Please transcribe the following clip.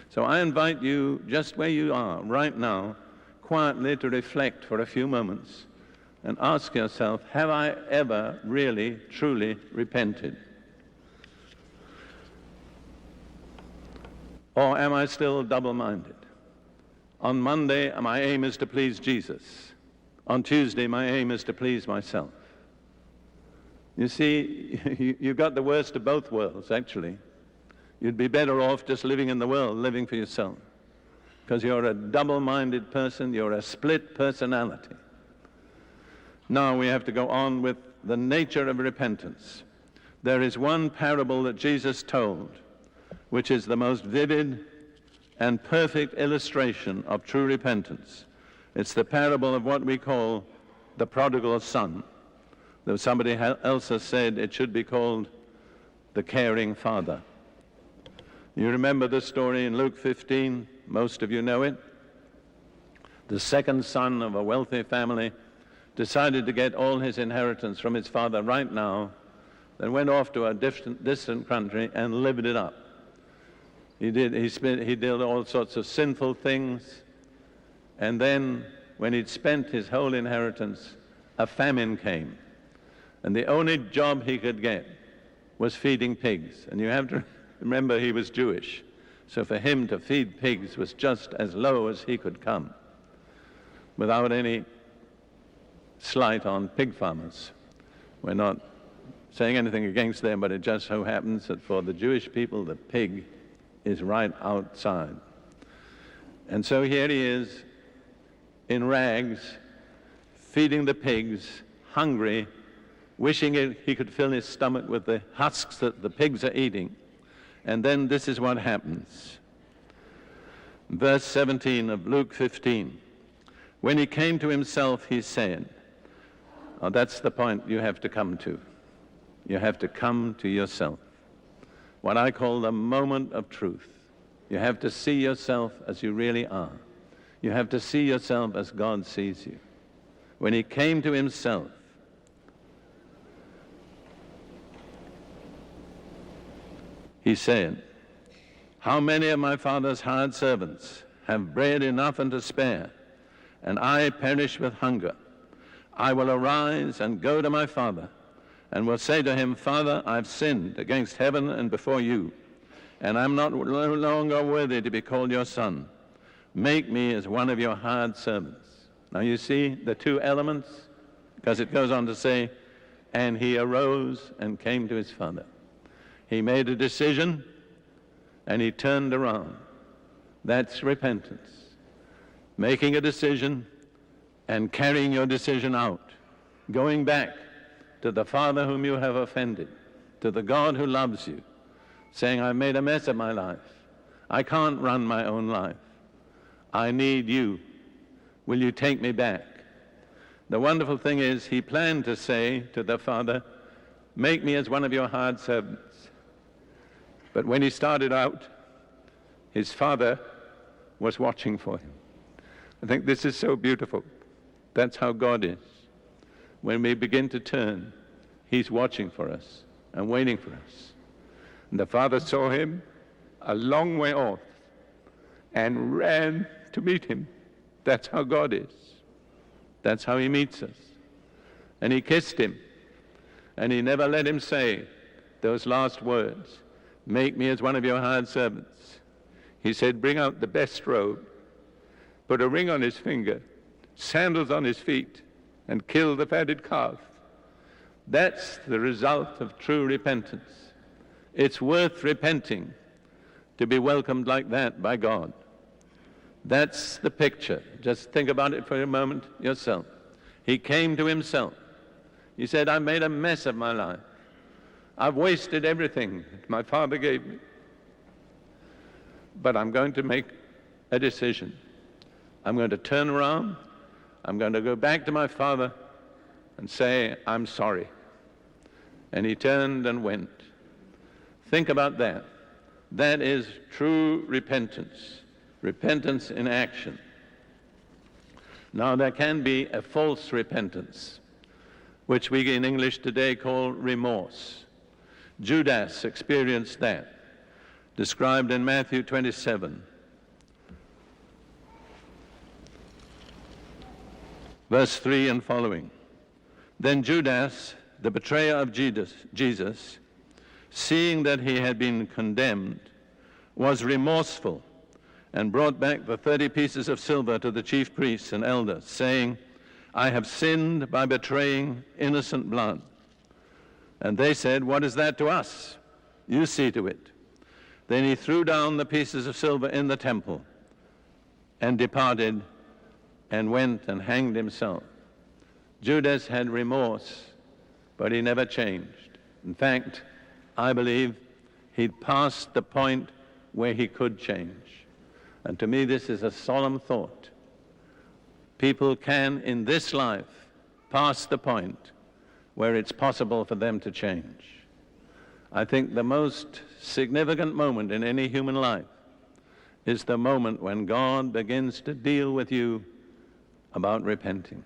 So I invite you, just where you are right now, quietly to reflect for a few moments and ask yourself, have I ever really, truly repented? Or am I still double-minded? On Monday, my aim is to please Jesus. On Tuesday, my aim is to please myself. You see, you've got the worst of both worlds, actually. You'd be better off just living in the world, living for yourself. Because you're a double-minded person, you're a split personality. Now we have to go on with the nature of repentance. There is one parable that Jesus told, which is the most vivid and perfect illustration of true repentance. It's the parable of what we call the prodigal son. Though somebody else has said it should be called the caring father. You remember the story in Luke 15, most of you know it. The second son of a wealthy family decided to get all his inheritance from his father right now, then went off to a distant country and lived it up. He did all sorts of sinful things, and then when he'd spent his whole inheritance, a famine came. And the only job he could get was feeding pigs. And you have to remember he was Jewish. So for him to feed pigs was just as low as he could come, without any slight on pig farmers. We're not saying anything against them, but it just so happens that for the Jewish people, the pig is right outside. And so here he is, in rags, feeding the pigs, hungry, wishing he could fill his stomach with the husks that the pigs are eating. And then this is what happens. Verse 17 of Luke 15. When he came to himself, he said, that's the point you have to come to. You have to come to yourself. What I call the moment of truth. You have to see yourself as you really are. You have to see yourself as God sees you. When he came to himself, he said, how many of my father's hired servants have bread enough and to spare, and I perish with hunger? I will arise and go to my father, and will say to him, Father, I've sinned against heaven and before you, and I'm no longer worthy to be called your son. Make me as one of your hired servants. Now you see the two elements, because it goes on to say, and he arose and came to his father. He made a decision, and he turned around. That's repentance. Making a decision and carrying your decision out. Going back to the Father whom you have offended, to the God who loves you, saying, I've made a mess of my life. I can't run my own life. I need you. Will you take me back? The wonderful thing is, he planned to say to the Father, make me as one of your hired servants. But when he started out, his father was watching for him. I think this is so beautiful. That's how God is. When we begin to turn, he's watching for us and waiting for us. And the father saw him a long way off and ran to meet him. That's how God is. That's how he meets us. And he kissed him, and he never let him say those last words, make me as one of your hired servants. He said, bring out the best robe, put a ring on his finger, sandals on his feet, and kill the fatted calf. That's the result of true repentance. It's worth repenting to be welcomed like that by God. That's the picture. Just think about it for a moment yourself. He came to himself. He said, I've made a mess of my life. I've wasted everything that my father gave me. But I'm going to make a decision. I'm going to turn around. I'm going to go back to my father and say, I'm sorry. And he turned and went. Think about that. That is true repentance. Repentance in action. Now there can be a false repentance, which we in English today call remorse. Judas experienced that, described in Matthew 27. Verse 3 and following. Then Judas, the betrayer of Jesus, seeing that he had been condemned, was remorseful and brought back the 30 pieces of silver to the chief priests and elders, saying, I have sinned by betraying innocent blood. And they said, what is that to us? You see to it. Then he threw down the pieces of silver in the temple and departed and went and hanged himself. Judas had remorse, but he never changed. In fact, I believe he'd passed the point where he could change. And to me, this is a solemn thought. People can, in this life, pass the point where it's possible for them to change. I think the most significant moment in any human life is the moment when God begins to deal with you about repenting.